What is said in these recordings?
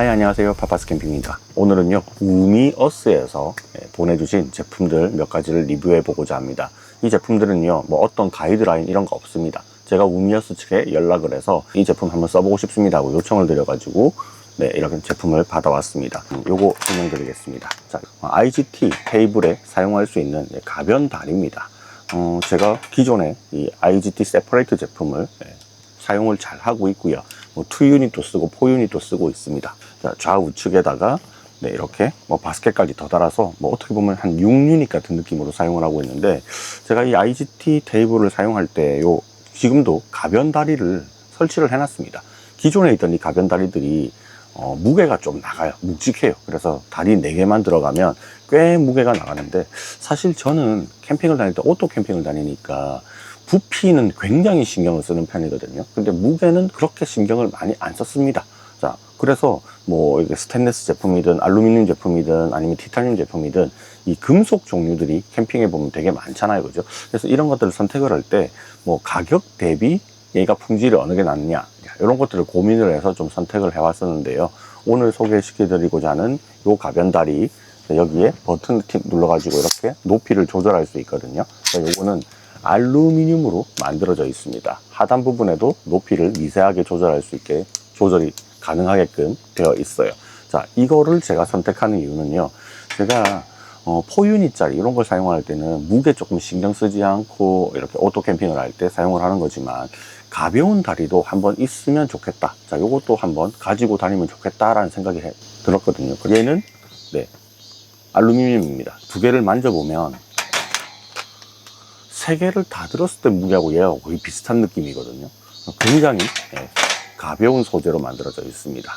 안녕하세요. 파파스 캠핑입니다. 오늘은요, 우미어스에서 보내주신 제품들 몇 가지를 리뷰해 보고자 합니다. 이 제품들은요, 뭐 어떤 가이드라인 이런 거 없습니다. 제가 우미어스 측에 연락을 해서 이 제품 한번 써보고 싶습니다 하고 요청을 드려가지고 이렇게 제품을 받아왔습니다. 요거 설명드리겠습니다. 자, IGT 테이블에 사용할 수 있는 가변 다리입니다. 제가 기존에 이 IGT 세퍼레이트 제품을 사용을 잘 하고 있고요. 뭐 2유닛도 쓰고 4유닛도 쓰고 있습니다. 자, 좌우측에다가 이렇게 뭐 바스켓까지 더 달아서 뭐 어떻게 보면 한 6유닛 같은 느낌으로 사용을 하고 있는데, 제가 이 IGT 테이블을 사용할 때 지금도 가변 다리를 설치를 해놨습니다. 기존에 있던 이 가변 다리들이 무게가 좀 나가요. 묵직해요. 그래서 다리 4개만 들어가면 꽤 무게가 나가는데, 사실 저는 캠핑을 다닐 때 오토 캠핑을 다니니까 부피는 굉장히 신경을 쓰는 편이거든요. 근데 무게는 그렇게 신경을 많이 안 썼습니다. 자, 그래서 뭐 이게 스테인리스 제품이든 알루미늄 제품이든 아니면 티타늄 제품이든 이 금속 종류들이 캠핑에 보면 되게 많잖아요. 그죠? 그래서 이런 것들을 선택을 할 때 뭐 가격 대비 얘가 품질이 어느 게 낫냐, 이런 것들을 고민을 해서 좀 선택을 해 왔었는데요. 오늘 소개시켜 드리고자 하는 요 가변다리, 여기에 버튼 눌러가지고 이렇게 높이를 조절할 수 있거든요. 요거는 알루미늄으로 만들어져 있습니다. 하단 부분에도 높이를 미세하게 조절할 수 있게 조절이 가능하게끔 되어 있어요. 자, 이거를 제가 선택하는 이유는요, 제가 4유닛짜리 이런 걸 사용할 때는 무게 조금 신경 쓰지 않고 이렇게 오토 캠핑을 할 때 사용을 하는 거지만, 가벼운 다리도 한번 있으면 좋겠다. 자, 요것도 한번 가지고 다니면 좋겠다라는 생각이 들었거든요. 얘는 알루미늄입니다. 두 개를 만져보면 3개를 다 들었을 때 무게하고 얘하고 거의 비슷한 느낌이거든요. 굉장히 가벼운 소재로 만들어져 있습니다.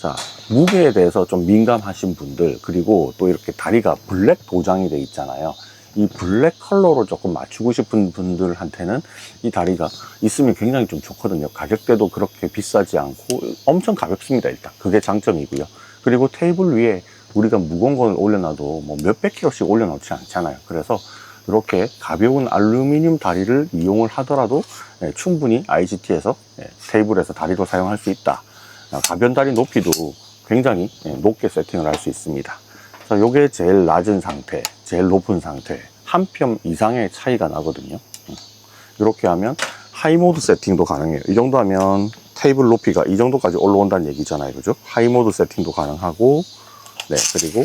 자, 무게에 대해서 좀 민감하신 분들, 그리고 또 이렇게 다리가 블랙 도장이 돼 있잖아요. 이 블랙 컬러로 조금 맞추고 싶은 분들한테는 이 다리가 있으면 굉장히 좀 좋거든요. 가격대도 그렇게 비싸지 않고 엄청 가볍습니다. 일단 그게 장점이고요. 그리고 테이블 위에 우리가 무거운 걸 올려놔도 뭐 몇백 킬로씩 올려놓지 않잖아요. 그래서 이렇게 가벼운 알루미늄 다리를 이용을 하더라도 충분히 IGT에서 테이블에서 다리로 사용할 수 있다. 가변 다리 높이도 굉장히 높게 세팅을 할 수 있습니다. 자, 요게 제일 낮은 상태, 제일 높은 상태, 한 뼘 이상의 차이가 나거든요. 이렇게 하면 하이 모드 세팅도 가능해요. 이 정도 하면 테이블 높이가 이 정도까지 올라온다는 얘기잖아요. 그죠? 하이 모드 세팅도 가능하고, 그리고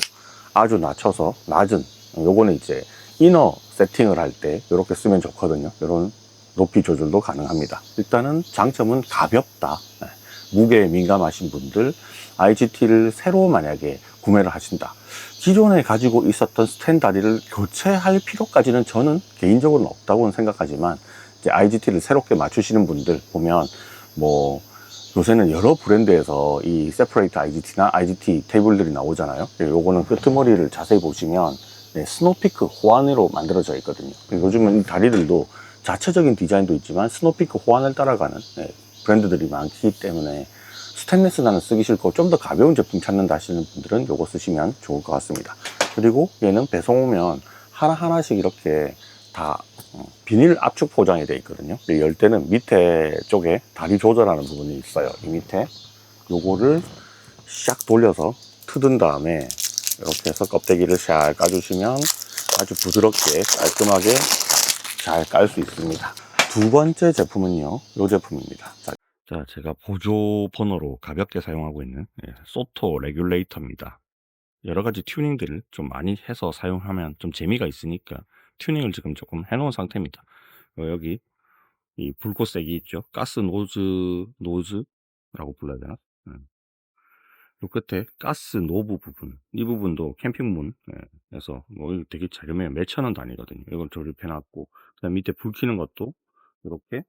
아주 낮춰서 낮은, 요거는 이제 이너 세팅을 할 때 이렇게 쓰면 좋거든요. 이런 높이 조절도 가능합니다. 일단은 장점은 가볍다. 무게에 민감하신 분들, IGT를 새로 만약에 구매를 하신다, 기존에 가지고 있었던 스탠 다리를 교체할 필요까지는 저는 개인적으로는 없다고 생각하지만, 이제 IGT를 새롭게 맞추시는 분들 보면 뭐 요새는 여러 브랜드에서 이 세퍼레이트 IGT나 IGT 테이블들이 나오잖아요. 요거는 끄트머리를 자세히 보시면 스노피크 호환으로 만들어져 있거든요. 요즘은 이 다리들도 자체적인 디자인도 있지만 스노피크 호환을 따라가는 브랜드들이 많기 때문에, 스테인리스 나는 쓰기 싫고 좀 더 가벼운 제품 찾는다 하시는 분들은 요거 쓰시면 좋을 것 같습니다. 그리고 얘는 배송 오면 하나하나씩 이렇게 다 비닐 압축 포장이 되어 있거든요. 열 때는 밑에 쪽에 다리 조절하는 부분이 있어요. 이 밑에 요거를 샥 돌려서 트든 다음에 이렇게 해서 껍데기를 샥 까주시면 아주 부드럽게 깔끔하게 잘 깔 수 있습니다. 두 번째 제품은요, 이 제품입니다. 자, 제가 보조 번호로 가볍게 사용하고 있는 소토 레귤레이터입니다. 여러 가지 튜닝들을 좀 많이 해서 사용하면 좀 재미가 있으니까 튜닝을 지금 조금 해놓은 상태입니다. 여기 이 불꽃색이 있죠. 가스 노즈라고 불러야 되나? 요 끝에 가스 노브 부분, 이 부분도 캠핑문에서 뭐 이거 되게 저렴해요. 몇천 원 단위거든요. 이걸 조립해 놨고, 그다음 밑에 불 켜는 것도 이렇게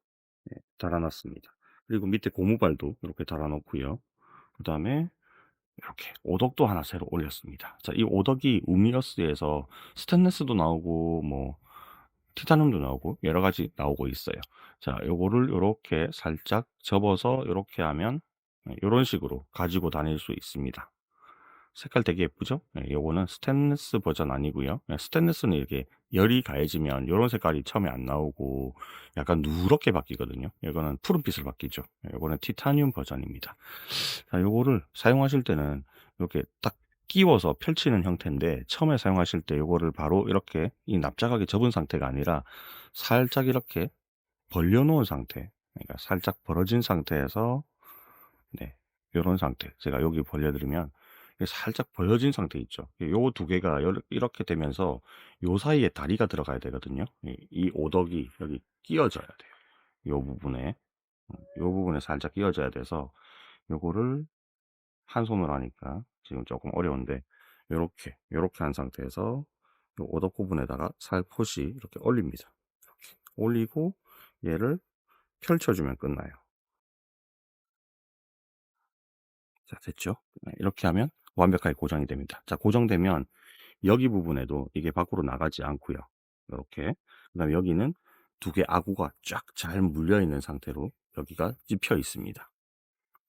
달아놨습니다. 그리고 밑에 고무발도 이렇게 달아놓고요. 그 다음에 이렇게 오덕도 하나 새로 올렸습니다. 자, 이 오덕이 우미어스에서 스테인리스도 나오고 뭐 티타늄도 나오고 여러 가지 나오고 있어요. 자, 요거를 이렇게 살짝 접어서 이렇게 하면 이런 식으로 가지고 다닐 수 있습니다. 색깔 되게 예쁘죠? 네, 요거는 스테인리스 버전 아니고요. 네, 스테인리스는 이렇게 열이 가해지면 요런 색깔이 처음에 안 나오고 약간 누렇게 바뀌거든요. 이거는 푸른빛으로 바뀌죠. 네, 요거는 티타늄 버전입니다. 자, 요거를 사용하실 때는 이렇게 딱 끼워서 펼치는 형태인데, 처음에 사용하실 때 요거를 바로 이렇게 이 납작하게 접은 상태가 아니라 살짝 이렇게 벌려 놓은 상태, 그러니까 살짝 벌어진 상태에서, 네, 요런 상태, 제가 여기 벌려 드리면 이게 살짝 벌어진 상태 있죠. 요 두 개가 이렇게 되면서 요 사이에 다리가 들어가야 되거든요. 이 오덕이 여기 끼워져야 돼요. 요 부분에, 요 부분에 살짝 끼워져야 돼서 요거를 한 손으로 하니까 지금 조금 어려운데, 요렇게 한 상태에서 요 오덕 부분에다가 살포시 이렇게 올립니다. 이렇게 올리고 얘를 펼쳐주면 끝나요. 자, 됐죠? 네, 이렇게 하면 완벽하게 고정이 됩니다. 자, 고정되면 여기 부분에도 이게 밖으로 나가지 않고요. 이렇게. 그다음에 여기는 두 개 아구가 쫙 잘 물려 있는 상태로 여기가 찝혀 있습니다.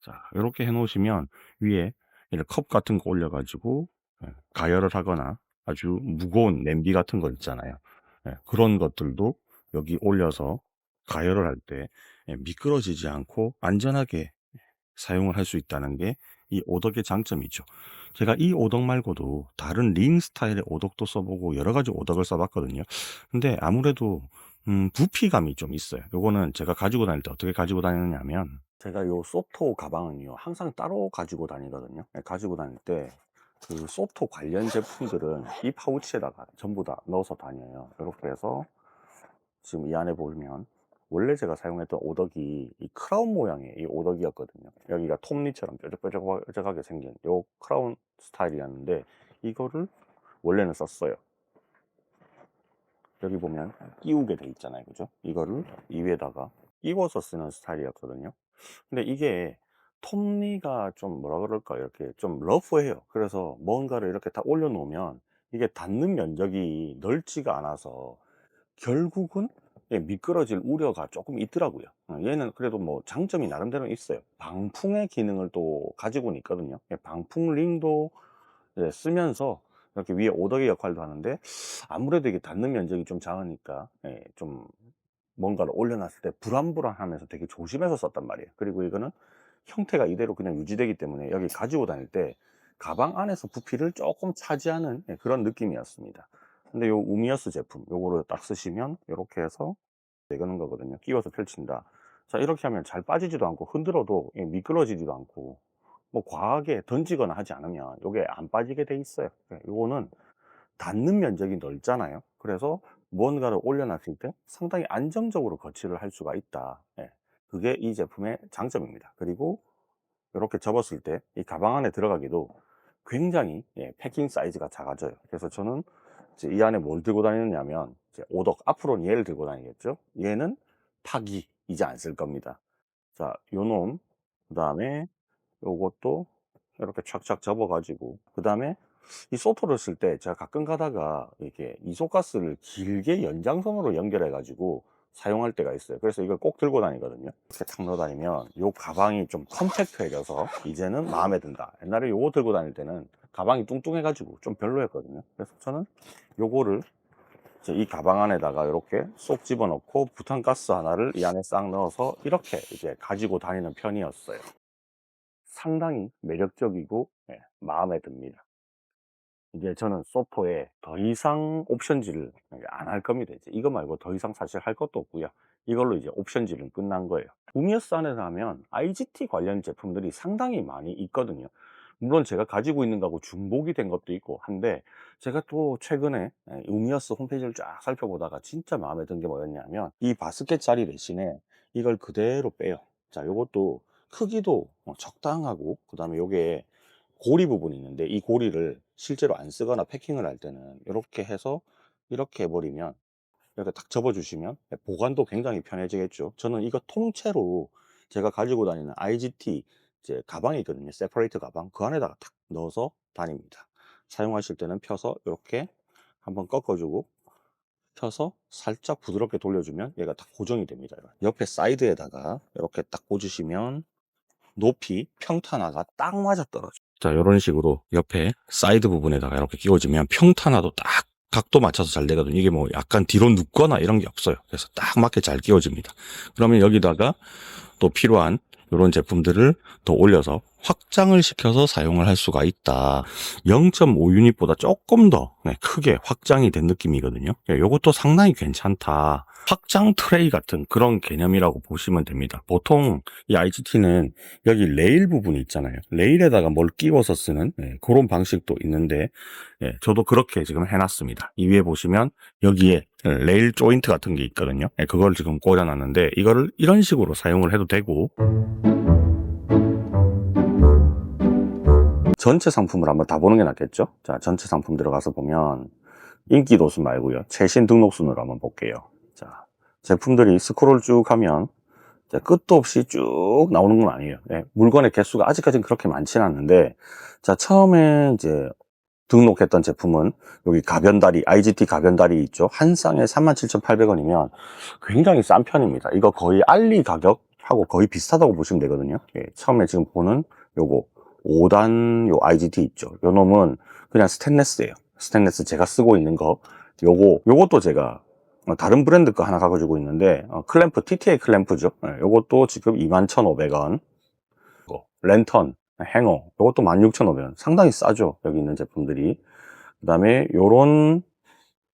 자, 이렇게 해 놓으시면 위에 이렇게 컵 같은 거 올려 가지고 가열을 하거나 아주 무거운 냄비 같은 거 있잖아요. 그런 것들도 여기 올려서 가열을 할 때 미끄러지지 않고 안전하게 사용을 할 수 있다는 게 이 오덕의 장점이죠. 제가 이 오덕 말고도 다른 링 스타일의 오덕도 써 보고 여러 가지 오덕을 써 봤거든요. 근데 아무래도 부피감이 좀 있어요. 요거는 제가 가지고 다닐 때 어떻게 가지고 다니느냐면, 제가 요 소토 가방은요 항상 따로 가지고 다니거든요. 가지고 다닐 때 그 소토 관련 제품들은 이 파우치에다가 전부 다 넣어서 다녀요. 이렇게 해서 지금 이 안에 보면 원래 제가 사용했던 오덕이 이 크라운 모양의 이 오덕이었거든요. 여기가 톱니처럼 뾰족뾰족하게 생긴 요 크라운 스타일이었는데, 이거를 원래는 썼어요. 여기 보면 끼우게 돼 있잖아요, 그죠? 이거를 이 위에다가 끼워서 쓰는 스타일이었거든요. 근데 이게 톱니가 좀 뭐라 그럴까, 이렇게 좀 러프해요. 그래서 뭔가를 이렇게 다 올려놓으면 이게 닿는 면적이 넓지가 않아서 결국은 미끄러질 우려가 조금 있더라고요. 얘는 그래도 뭐 장점이 나름대로 있어요. 방풍의 기능을 또 가지고는 있거든요. 방풍 링도 쓰면서 이렇게 위에 오덕의 역할도 하는데, 아무래도 이게 닿는 면적이 좀 작으니까 좀 뭔가를 올려놨을 때 불안불안하면서 되게 조심해서 썼단 말이에요. 그리고 이거는 형태가 이대로 그냥 유지되기 때문에 여기 가지고 다닐 때 가방 안에서 부피를 조금 차지하는 그런 느낌이었습니다. 근데 요 우미어스 제품 요거를 딱 쓰시면 이렇게 해서 되는 거거든요. 끼워서 펼친다. 자, 이렇게 하면 잘 빠지지도 않고 흔들어도 미끄러지지도 않고, 뭐 과하게 던지거나 하지 않으면 요게 안 빠지게 돼 있어요. 요거는 닿는 면적이 넓잖아요. 그래서 무언가를 올려놨을 때 상당히 안정적으로 거치를 할 수가 있다. 그게 이 제품의 장점입니다. 그리고 이렇게 접었을 때 이 가방 안에 들어가기도 굉장히 패킹 사이즈가 작아져요. 그래서 저는 이제 이 안에 뭘 들고 다니느냐면, 이제 오덕, 앞으로는 얘를 들고 다니겠죠. 얘는 파기 이제 안 쓸 겁니다. 자, 요놈, 그 다음에 요것도 이렇게 착착 접어 가지고, 그 다음에 이 소토를 쓸 때 제가 가끔 가다가 이렇게 이소가스를 길게 연장선으로 연결해 가지고 사용할 때가 있어요. 그래서 이걸 꼭 들고 다니거든요. 이렇게 탁 넣어 다니면 요 가방이 좀 컴팩트해져서 이제는 마음에 든다. 옛날에 요거 들고 다닐 때는 가방이 뚱뚱해 가지고 좀 별로였거든요. 그래서 저는 요거를 이제 이 가방 안에다가 이렇게 쏙 집어넣고 부탄가스 하나를 이 안에 싹 넣어서 이렇게 이제 가지고 다니는 편이었어요. 상당히 매력적이고 마음에 듭니다. 이제 저는 소토에 더 이상 옵션질을 안 할 겁니다. 이제 이거 말고 더 이상 사실 할 것도 없고요. 이걸로 이제 옵션질은 끝난 거예요. 우미어스 안에서 하면 IGT 관련 제품들이 상당히 많이 있거든요. 물론 제가 가지고 있는 거하고 중복이 된 것도 있고 한데, 제가 또 최근에 우미어스 홈페이지를 쫙 살펴보다가 진짜 마음에 든 게 뭐였냐면, 이 바스켓 자리 대신에 이걸 그대로 빼요. 자, 요것도 크기도 적당하고, 그 다음에 요게 고리 부분이 있는데, 이 고리를 실제로 안 쓰거나 패킹을 할 때는 이렇게 해서 이렇게 해버리면, 이렇게 딱 접어주시면 보관도 굉장히 편해지겠죠. 저는 이거 통째로 제가 가지고 다니는 IGT 이제 가방이 있거든요. 세퍼레이트 가방. 그 안에다가 탁 넣어서 다닙니다. 사용하실 때는 펴서 이렇게 한번 꺾어주고 펴서 살짝 부드럽게 돌려주면 얘가 딱 고정이 됩니다. 옆에 사이드에다가 이렇게 딱 꽂으시면 높이 평탄화가 딱 맞아 떨어져요. 자, 이런 식으로 옆에 사이드 부분에다가 이렇게 끼워주면 평탄화도 딱 각도 맞춰서 잘 되거든요. 이게 뭐 약간 뒤로 눕거나 이런 게 없어요. 그래서 딱 맞게 잘 끼워집니다. 그러면 여기다가 또 필요한 이런 제품들을 더 올려서 확장을 시켜서 사용을 할 수가 있다. 0.5유닛보다 조금 더 크게 확장이 된 느낌이거든요. 이것도 상당히 괜찮다. 확장 트레이 같은 그런 개념이라고 보시면 됩니다. 보통 이 IGT는 여기 레일 부분이 있잖아요. 레일에다가 뭘 끼워서 쓰는 그런 방식도 있는데 저도 그렇게 지금 해놨습니다. 이 위에 보시면 여기에 레일 조인트 같은 게 있거든요. 그걸 지금 꽂아놨는데 이거를 이런 식으로 사용을 해도 되고, 전체 상품을 한번 다 보는 게 낫겠죠. 자, 전체 상품 들어가서 보면 인기 도수 말고요, 최신 등록 순으로 한번 볼게요. 자, 제품들이 스크롤 쭉 하면 끝도 없이 쭉 나오는 건 아니에요. 물건의 개수가 아직까지는 그렇게 많지는 않는데, 자, 처음에 이제 등록했던 제품은 여기 가변다리, IGT 가변다리 있죠. 한 쌍에 37,800원이면 굉장히 싼 편입니다. 이거 거의 알리 가격하고 거의 비슷하다고 보시면 되거든요. 처음에 지금 보는 요거 5단 요 IGT 있죠. 요 놈은 그냥 스테인레스예요. 스테인레스 제가 쓰고 있는 거. 요것도 제가 다른 브랜드 거 하나 가지고 있는데, 클램프, TTA 클램프죠. 요것도 지금 21,500원. 랜턴, 행어, 이것도 16,500원. 상당히 싸죠, 여기 있는 제품들이. 그 다음에 요런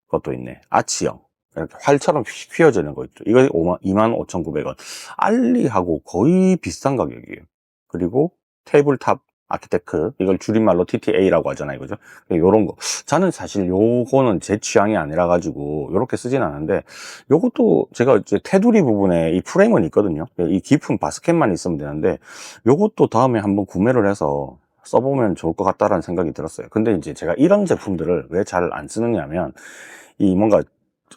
것도 있네. 아치형, 이렇게 활처럼 휘어지는 거 있죠. 이거 25,900원. 알리하고 거의 비슷한 가격이에요. 그리고 테이블탑 아키테크, 이걸 줄임말로 TTA라고 하잖아요, 그죠? 요런 거. 저는 사실 요거는 제 취향이 아니라 가지고 요렇게 쓰진 않은데, 요것도 제가 이제 테두리 부분에 이 프레임은 있거든요. 이 깊은 바스켓만 있으면 되는데, 요것도 다음에 한번 구매를 해서 써보면 좋을 것 같다라는 생각이 들었어요. 근데 이제 제가 이런 제품들을 왜 잘 안 쓰느냐면, 이 뭔가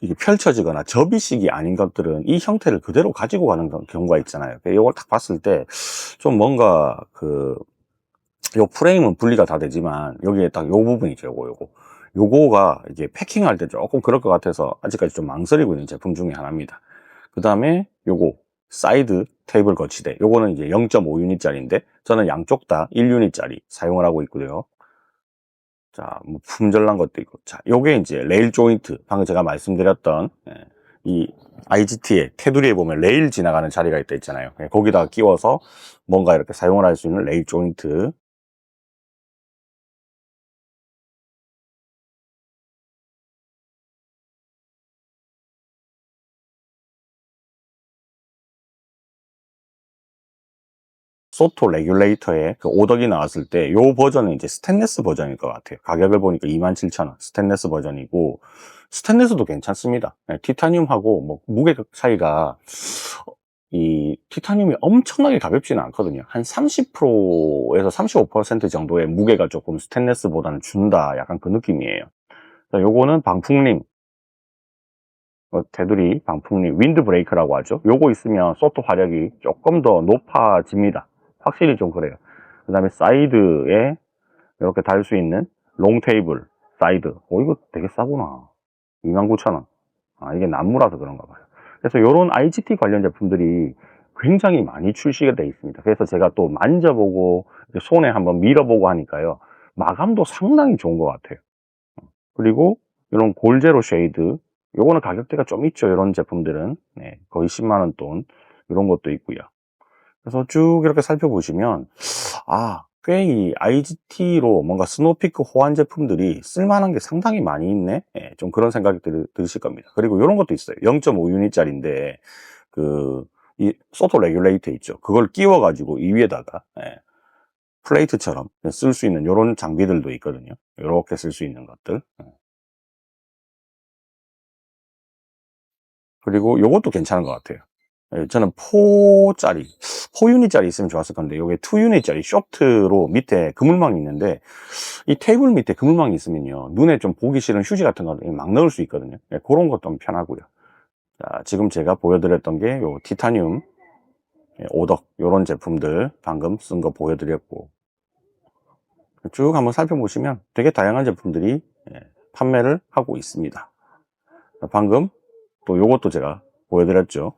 이게 펼쳐지거나 접이식이 아닌 것들은 이 형태를 그대로 가지고 가는 경우가 있잖아요. 이걸 딱 봤을 때 좀 뭔가 요 프레임은 분리가 다 되지만 여기에 딱 요 부분 있죠. 요거가 이제 패킹할 때 조금 그럴 것 같아서 아직까지 좀 망설이고 있는 제품 중에 하나입니다. 그 다음에 요거 사이드 테이블 거치대, 요거는 이제 0.5유닛짜리인데 저는 양쪽 다 1유닛짜리 사용을 하고 있고요. 자, 뭐 품절난 것도 있고. 자, 요게 이제 레일 조인트, 방금 제가 말씀드렸던 이 IGT의 테두리에 보면 레일 지나가는 자리가 있다 있잖아요. 거기다가 끼워서 뭔가 이렇게 사용을 할 수 있는 레일 조인트. 소토 레귤레이터의 그 오덕이 나왔을 때 요 버전은 이제 스테인레스 버전일 것 같아요. 가격을 보니까 27,000원 스테인레스 버전이고, 스테인레스도 괜찮습니다. 티타늄하고 뭐 무게 차이가, 이 티타늄이 엄청나게 가볍지는 않거든요. 한 30%에서 35% 정도의 무게가 조금 스테인레스보다는 준다, 약간 그 느낌이에요. 자, 요거는 방풍링, 테두리 방풍링 윈드 브레이크라고 하죠. 요거 있으면 소토 화력이 조금 더 높아집니다. 확실히 좀 그래요. 그 다음에 사이드에 이렇게 달 수 있는 롱 테이블 사이드. 이거 되게 싸구나. 29,000원. 아, 이게 나무라서 그런가 봐요. 그래서 이런 IGT 관련 제품들이 굉장히 많이 출시가 되어 있습니다. 그래서 제가 또 만져보고 손에 한번 밀어보고 하니까요, 마감도 상당히 좋은 것 같아요. 그리고 이런 골제로 쉐이드, 요거는 가격대가 좀 있죠. 이런 제품들은 거의 10만원 돈, 이런 것도 있고요. 그래서 쭉 이렇게 살펴보시면 꽤 이 IGT로 뭔가 스노피크 호환 제품들이 쓸만한 게 상당히 많이 있네, 좀 그런 생각이 드실 겁니다. 그리고 이런 것도 있어요. 0.5유닛짜리인데 이 소토 레귤레이터 있죠. 그걸 끼워 가지고 이 위에다가 플레이트처럼 쓸 수 있는 이런 장비들도 있거든요. 이렇게 쓸 수 있는 것들. 그리고 요것도 괜찮은 것 같아요. 저는 4유닛짜리 있으면 좋았을 건데, 요게 2유닛짜리 쇼트로 밑에 그물망이 있는데, 이 테이블 밑에 그물망이 있으면요, 눈에 좀 보기 싫은 휴지 같은 거 막 넣을 수 있거든요. 그런 것도 좀 편하고요. 자, 지금 제가 보여드렸던 게 요 티타늄, 오덕, 요런 제품들 방금 쓴 거 보여드렸고, 쭉 한번 살펴보시면 되게 다양한 제품들이 판매를 하고 있습니다. 방금 또 요것도 제가 보여드렸죠.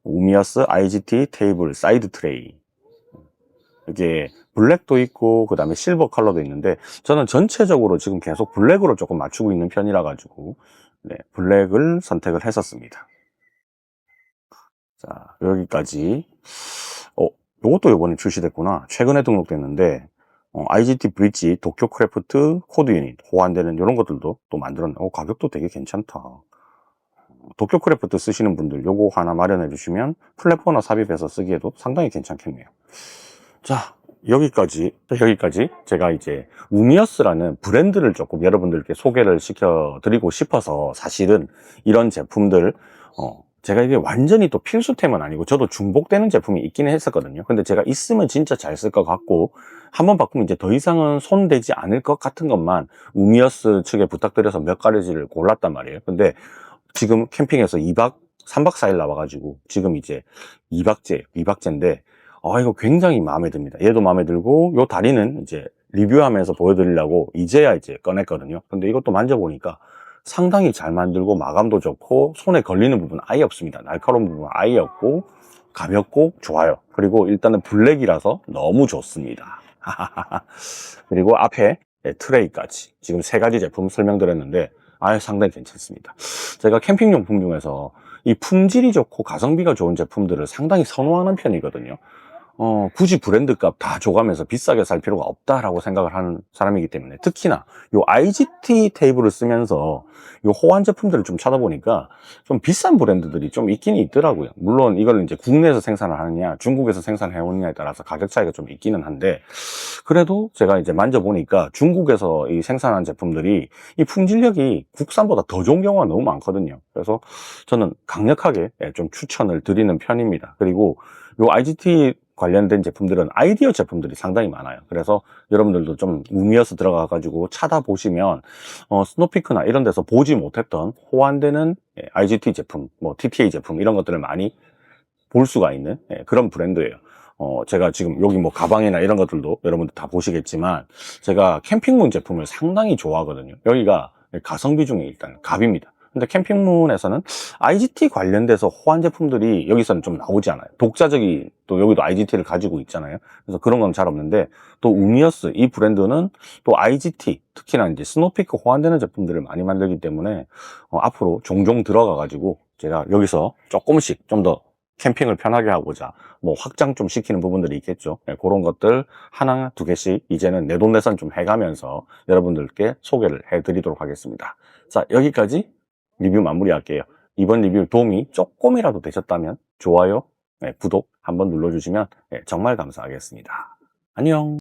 우미아스 IGT 테이블 사이드 트레이. 이게 블랙도 있고 그 다음에 실버 컬러도 있는데 저는 전체적으로 지금 계속 블랙으로 조금 맞추고 있는 편이라 가지고 네, 블랙을 선택을 했었습니다. 자, 여기까지. 요것도 이번에 출시됐구나. 최근에 등록됐는데 IGT 브릿지, 도쿄 크래프트, 코드 유닛, 호환되는 이런 것들도 또 만들었네. 가격도 되게 괜찮다. 도쿄 크래프트 쓰시는 분들 요거 하나 마련해 주시면 플랫포나 삽입해서 쓰기에도 상당히 괜찮겠네요. 자, 여기까지 제가 이제 우미어스라는 브랜드를 조금 여러분들께 소개를 시켜 드리고 싶어서 사실은 이런 제품들 제가 이게 완전히 또 필수템은 아니고 저도 중복되는 제품이 있기는 했었거든요. 근데 제가 있으면 진짜 잘 쓸 것 같고 한번 바꾸면 이제 더 이상은 손대지 않을 것 같은 것만 우미어스 측에 부탁드려서 몇 가지를 골랐단 말이에요. 근데 지금 캠핑에서 3박 4일 나와가지고 지금 이제 2박째인데 이거 굉장히 마음에 듭니다. 얘도 마음에 들고 요 다리는 이제 리뷰하면서 보여드리려고 이제야 이제 꺼냈거든요. 근데 이것도 만져보니까 상당히 잘 만들고 마감도 좋고 손에 걸리는 부분 아예 없습니다. 날카로운 부분 아예 없고 가볍고 좋아요. 그리고 일단은 블랙이라서 너무 좋습니다. 그리고 앞에 트레이까지 지금 3가지 제품 설명드렸는데 상당히 괜찮습니다. 제가 캠핑용품 중에서 이 품질이 좋고 가성비가 좋은 제품들을 상당히 선호하는 편이거든요. 굳이 브랜드값 다 줘가면서 비싸게 살 필요가 없다라고 생각을 하는 사람이기 때문에 특히나 요 IGT 테이블을 쓰면서 요 호환 제품들을 좀 찾아보니까 좀 비싼 브랜드들이 좀 있긴 있더라고요. 물론 이걸 이제 국내에서 생산을 하느냐 중국에서 생산해 오느냐에 따라서 가격 차이가 좀 있기는 한데 그래도 제가 이제 만져보니까 중국에서 이 생산한 제품들이 이 품질력이 국산보다 더 좋은 경우가 너무 많거든요. 그래서 저는 강력하게 좀 추천을 드리는 편입니다. 그리고 요 IGT 관련된 제품들은 아이디어 제품들이 상당히 많아요. 그래서 여러분들도 좀 우미어스 들어가 가지고 찾아보시면 스노피크나 이런 데서 보지 못했던 호환되는 IGT 제품, 뭐 TTA 제품 이런 것들을 많이 볼 수가 있는 그런 브랜드예요. 제가 지금 여기 뭐 가방이나 이런 것들도 여러분들 다 보시겠지만 제가 캠핑문 제품을 상당히 좋아하거든요. 여기가 가성비 중에 일단 갑입니다. 근데 캠핑문에서는 IGT 관련돼서 호환 제품들이 여기서는 좀 나오지 않아요. 독자적인 또 여기도 IGT를 가지고 있잖아요. 그래서 그런 건 잘 없는데 또 우미어스 이 브랜드는 또 IGT 특히나 이제 스노피크 호환되는 제품들을 많이 만들기 때문에 앞으로 종종 들어가 가지고 제가 여기서 조금씩 좀 더 캠핑을 편하게 하고자 뭐 확장 좀 시키는 부분들이 있겠죠. 그런 것들 하나 두 개씩 이제는 내돈내산 좀 해가면서 여러분들께 소개를 해드리도록 하겠습니다. 자, 여기까지 리뷰 마무리할게요. 이번 리뷰 도움이 조금이라도 되셨다면 좋아요, 구독 한번 눌러주시면 정말 감사하겠습니다. 안녕.